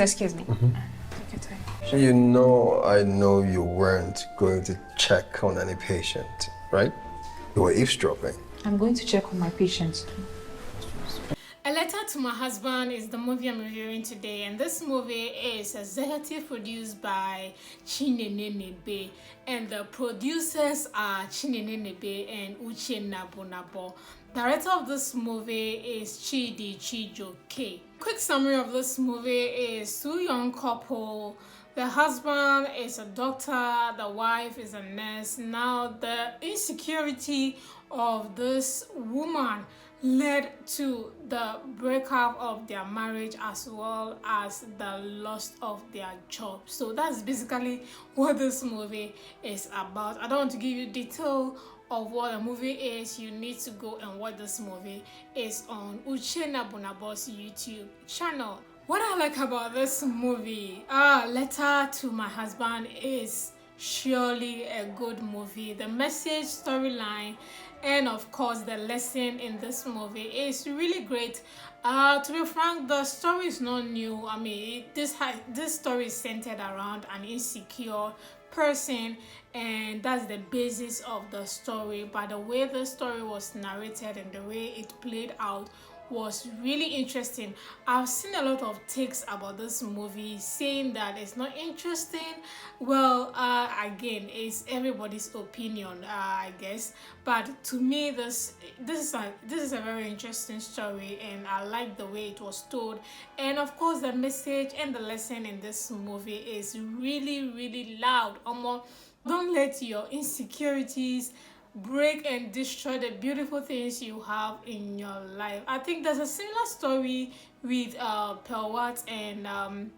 Excuse me. Take your time. You know, I know you weren't going to check on any patient, right? You were eavesdropping. I'm going to check on my patient. A Letter to My Husband is the movie I'm reviewing today, and this movie is executive produced by Chinenye, and the producers are Chinenye and Nnebe. Director of this movie is Chijoke. Quick summary of this movie is two young couple. The husband is a doctor, the wife is a nurse. Now the insecurity of this woman led to the breakup of their marriage as well as the loss of their job. So that's basically what this movie is about. I don't want to give you detail of what the movie is. You need to go and watch this movie. It's on Nnebe's YouTube channel. What I like about this movie, Letter to My Husband, is surely a good movie. The message, storyline, and of course the lesson in this movie is really great. To be frank, the story is not new. I mean, this story is centered around an insecure person, and that's the basis of the story. But the way the story was narrated and the way it played out was really interesting. I've seen a lot of takes about this movie saying that it's not interesting. Well, again, it's everybody's opinion, I guess. But to me, this is a very interesting story, and I like the way it was told. And of course, the message and the lesson in this movie is really, really loud. Don't let your insecurities break and destroy the beautiful things you have in your life. I think there's a similar story with Pelwat and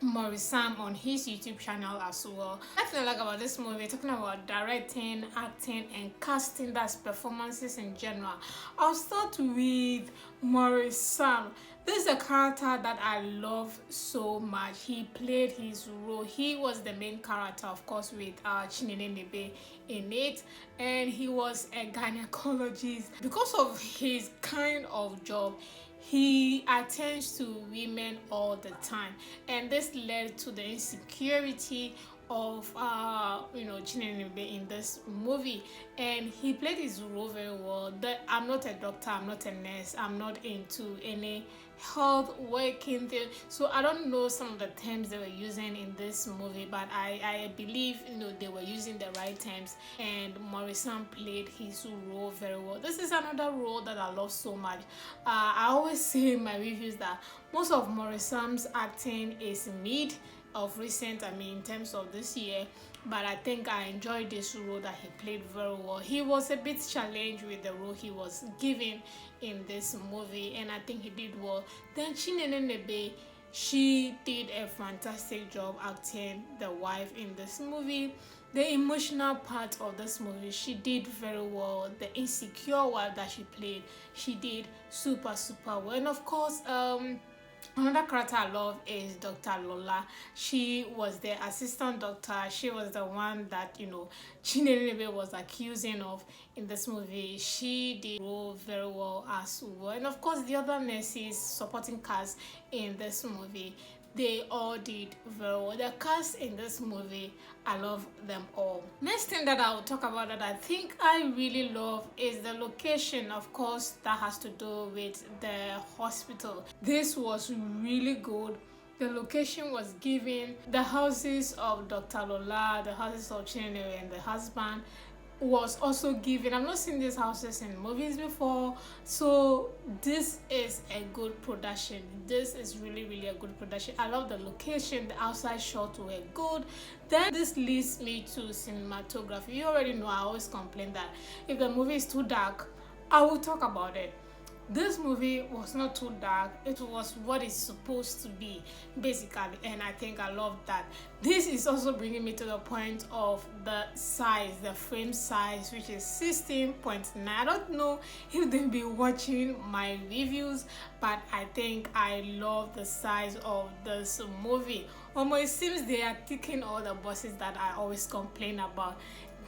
Maurice on his YouTube channel as well. I think I like about this movie, talking about directing, acting, and casting, that's performances in general. I'll start with Maurice. This is a character that I love so much. He played his role. He was the main character, of course, with Chinenye in it, and he was a gynecologist. Because of his kind of job, he attends to women all the time, and this led to the insecurity of Chinenye in this movie, and he played his role very well. I'm not a doctor, I'm not a nurse, I'm not into any health working thing, so I don't know some of the terms they were using in this movie, but I believe they were using the right terms, and Maurice played his role very well. This is another role that I love so much. I always say in my reviews that most of Maurice's acting is mid of recent, in terms of this year, but I think I enjoyed this role that he played very well. He was a bit challenged with the role he was given in this movie, and I think he did well. Then Chinenye, she did a fantastic job acting the wife in this movie. The emotional part of this movie, she did very well. The insecure wife that she played, she did super well. And of course, another character I love is Dr. Lola. She was the assistant doctor. She was the one that Chinenye was accusing of in this movie. She did role very well as well. And of course, the other nurses, supporting cast in this movie, they all did very well. The cast in this movie, I love them all. Next thing that I'll talk about that I think I really love is the location. Of course, that has to do with the hospital. This was really good. The location was given. The houses of Dr. Lola, the houses of Chinenye and the husband was also given. I've not seen these houses in movies before, so this is a good production. This is really a good production. I love the location. The outside shots were good. Then this leads me to cinematography. You already know I always complain that if the movie is too dark, I will talk about it. This movie was not too dark. It was what it's supposed to be, basically, and I think I love that. This is also bringing me to the point of the size, the frame size, which is 16.9. I don't know if they'll be watching my reviews, but I think I love the size of this movie. It seems they are ticking all the boxes that I always complain about.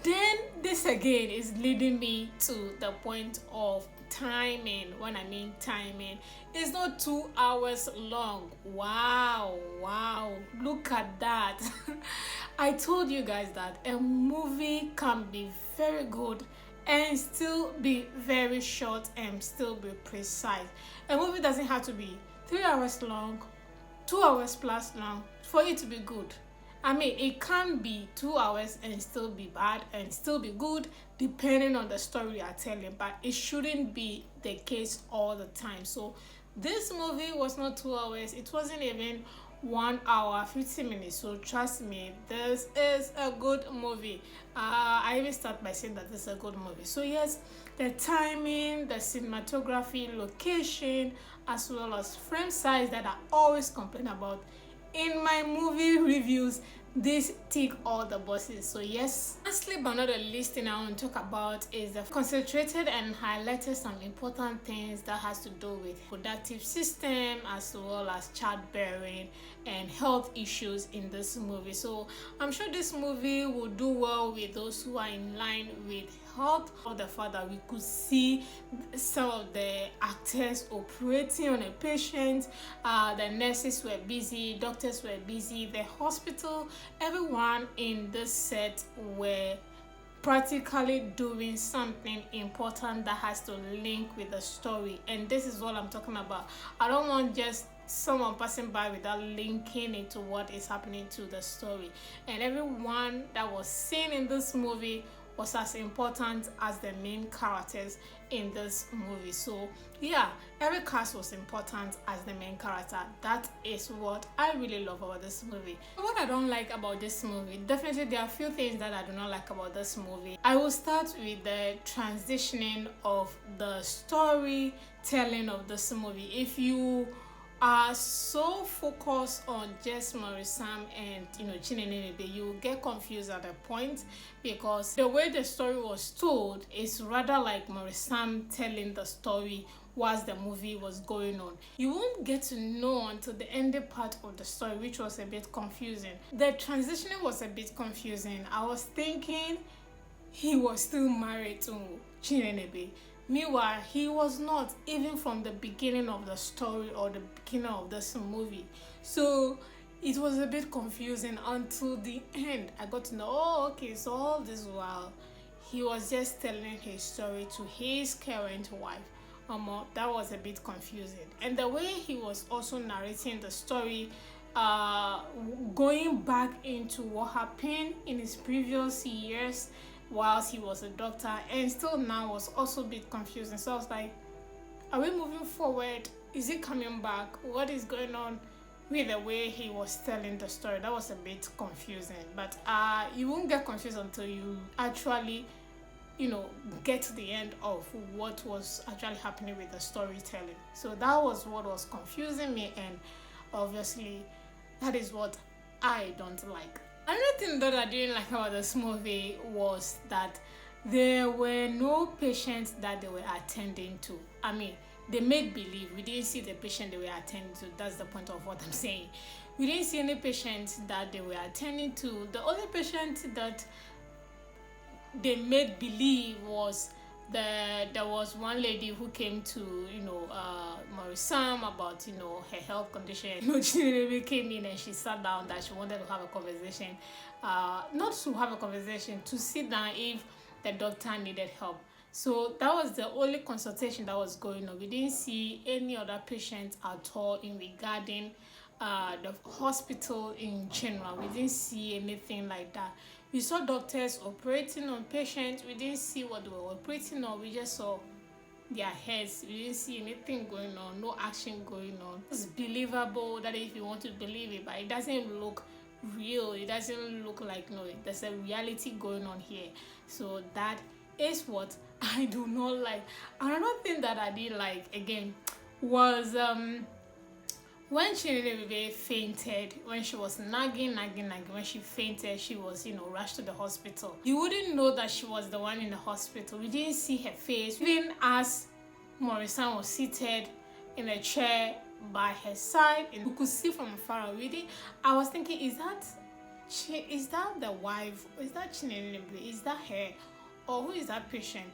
Then this again is leading me to the point of timing, when I mean timing, it's not 2 hours long. Wow, look at that. I told you guys that a movie can be very good and still be very short and still be precise. A movie doesn't have to be 3 hours long, 2 hours plus long for it to be good. I mean, it can be 2 hours and still be bad and still be good depending on the story you're telling, but it shouldn't be the case all the time. So this movie was not 2 hours. It wasn't even 1 hour 50 minutes. So trust me, this is a good movie. I even start by saying that this is a good movie. So yes, the timing, the cinematography, location, as well as frame size that I always complain about in my movie reviews, this tick all the boxes. So yes, lastly but not the least thing I want to talk about is the concentrated and highlighted some important things that has to do with reproductive system as well as childbearing and health issues in this movie. So I'm sure this movie will do well with those who are in line with health of the father. We could see some of the actors operating on a patient, the nurses were busy, doctors were busy, the hospital, everyone in this set were practically doing something important that has to link with the story. And this is what I'm talking about. I don't want just someone passing by without linking it to what is happening to the story. And everyone that was seen in this movie was as important as the main characters in this movie. So yeah, every cast was important as the main character. That is what I really love about this movie. What I don't like about this movie, definitely there are a few things that I do not like about this movie. I will start with the transitioning of the storytelling of this movie. If you are so focused on just Maurice and Chinenye, you will get confused at a point, because the way the story was told is rather like Maurice telling the story whilst the movie was going on. You won't get to know until the ending part of the story, which was a bit confusing. The transitioning was a bit confusing. I was thinking he was still married to Chinenye. Meanwhile, he was not, even from the beginning of the story or the beginning of this movie. So it was a bit confusing until the end. I got to know, oh, okay, so all this while he was just telling his story to his current wife. That was a bit confusing. And the way he was also narrating the story, going back into what happened in his previous years whilst he was a doctor, and still now, was also a bit confusing. So I was like, are we moving forward? Is he coming back? What is going on with the way he was telling the story? That was a bit confusing. But you won't get confused until you actually get to the end of what was actually happening with the storytelling. So that was what was confusing me, and obviously that is what I don't like. Another thing that I didn't like about this movie was that there were no patients that they were attending to. I mean, they made believe. We didn't see the patient they were attending to. That's the point of what I'm saying. We didn't see any patients that they were attending to. The only patient that they made believe was there was one lady who came to Maurice about her health condition. She came in and she sat down that she wanted to have a conversation, not to have a conversation, to sit down if the doctor needed help. So that was the only consultation that was going on. We didn't see any other patients at all in regarding the hospital in general. We didn't see anything like that. We saw doctors operating on patients. We didn't see what they were operating on. We just saw their heads. We didn't see anything going on, no action going on. It's believable that if you want to believe it, but it doesn't look real. It doesn't look like there's a reality going on here. So that is what I do not like. Another thing that I didn't like again was when Chinenye fainted, when she was nagging, when she fainted, she was, rushed to the hospital. You wouldn't know that she was the one in the hospital. We didn't see her face. Even as Maurice was seated in a chair by her side, and we could see from far away. I was thinking, is that the wife? Is that Chinenye? Is that her? Or who is that patient?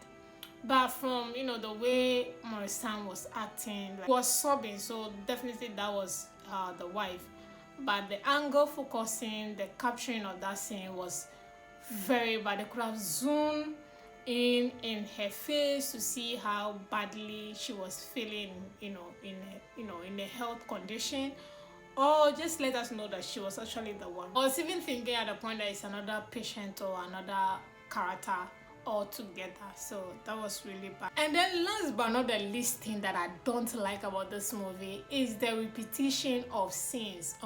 But from the way Maurice was acting, like, he was sobbing, so definitely that was the wife. But the angle focusing, the capturing of that scene was very bad. They could have zoomed in her face to see how badly she was feeling, in a health condition, or just let us know that she was actually the one. I was even thinking at the point that it's another patient or another character all together. So that was really bad. And then last but not the least thing that I don't like about this movie is the repetition of scenes.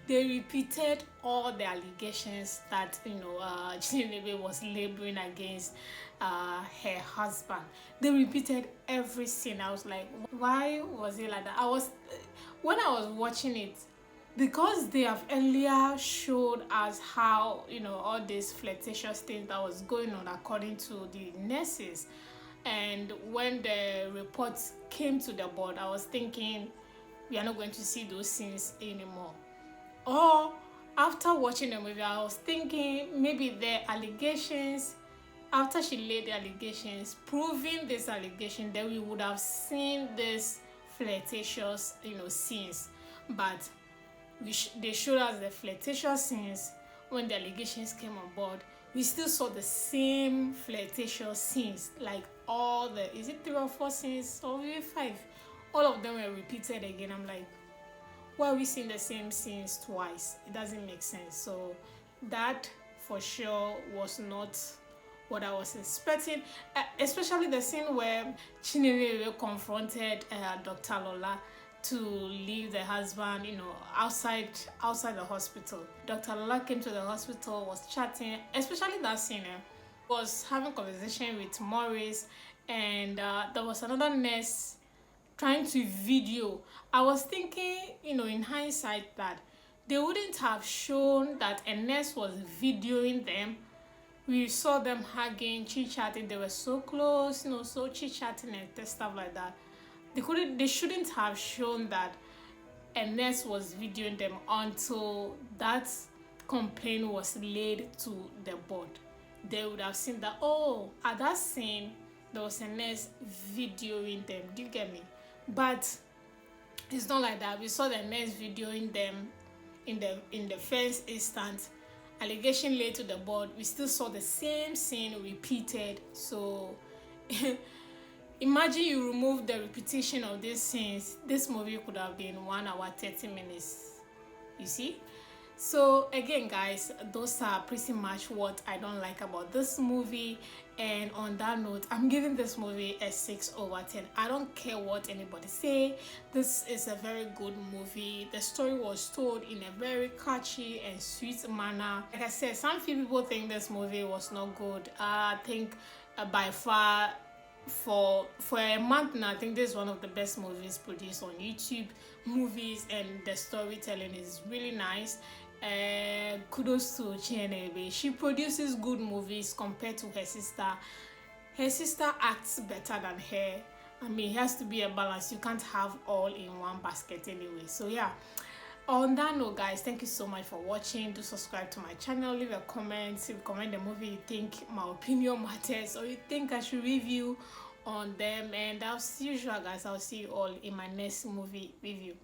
They repeated all the allegations that Chinenye was laboring against her husband. They repeated every scene. I was like, why was it like that? When I was watching it, because they have earlier showed us how all these flirtatious things that was going on according to the nurses, and when the reports came to the board, I was thinking we are not going to see those scenes anymore. Or after watching the movie, I was thinking maybe the allegations, after she laid the allegations, proving this allegation, then we would have seen this flirtatious scenes. But they showed us the flirtatious scenes when the allegations came on board. We still saw the same flirtatious scenes, like all the, is it 3 or 4 scenes or maybe 5? All of them were repeated again. I'm like, why are we seeing the same scenes twice? It doesn't make sense. So that for sure was not what I was expecting, especially the scene where Chinenye confronted Dr. Lola to leave the husband, outside the hospital. Dr. Lola came to the hospital, was chatting, especially that scene, was having conversation with Maurice, and there was another nurse trying to video. I was thinking, in hindsight, that they wouldn't have shown that a nurse was videoing them. We saw them hugging, chit-chatting. They were so close, so chit-chatting and stuff like that. They shouldn't have shown that a nurse was videoing them until that complaint was laid to the board. They would have seen that, oh, at that scene, there was a nurse videoing them. Do you get me? But it's not like that. We saw the nurse videoing them in the first instance. Allegation laid to the board. We still saw the same scene repeated. So imagine you remove the repetition of these scenes. This movie could have been 1 hour 30 minutes. You see? So again, guys, those are pretty much what I don't like about this movie. And on that note, I'm giving this movie a 6/10. I don't care what anybody say. This is a very good movie. The story was told in a very catchy and sweet manner. Like I said, some few people think this movie was not good. I think by far, for a month now, I think this is one of the best movies produced on YouTube movies, and the storytelling is really nice. Kudos to Chinenye. She produces good movies compared to her sister. Her sister acts better than her. I mean, it has to be a balance. You can't have all in one basket anyway. So yeah, on that note, guys, thank you so much for watching. Do subscribe to my channel, leave a comment, comment the movie you think my opinion matters or you think I should review on them. And as usual, guys, I'll see you all in my next movie review.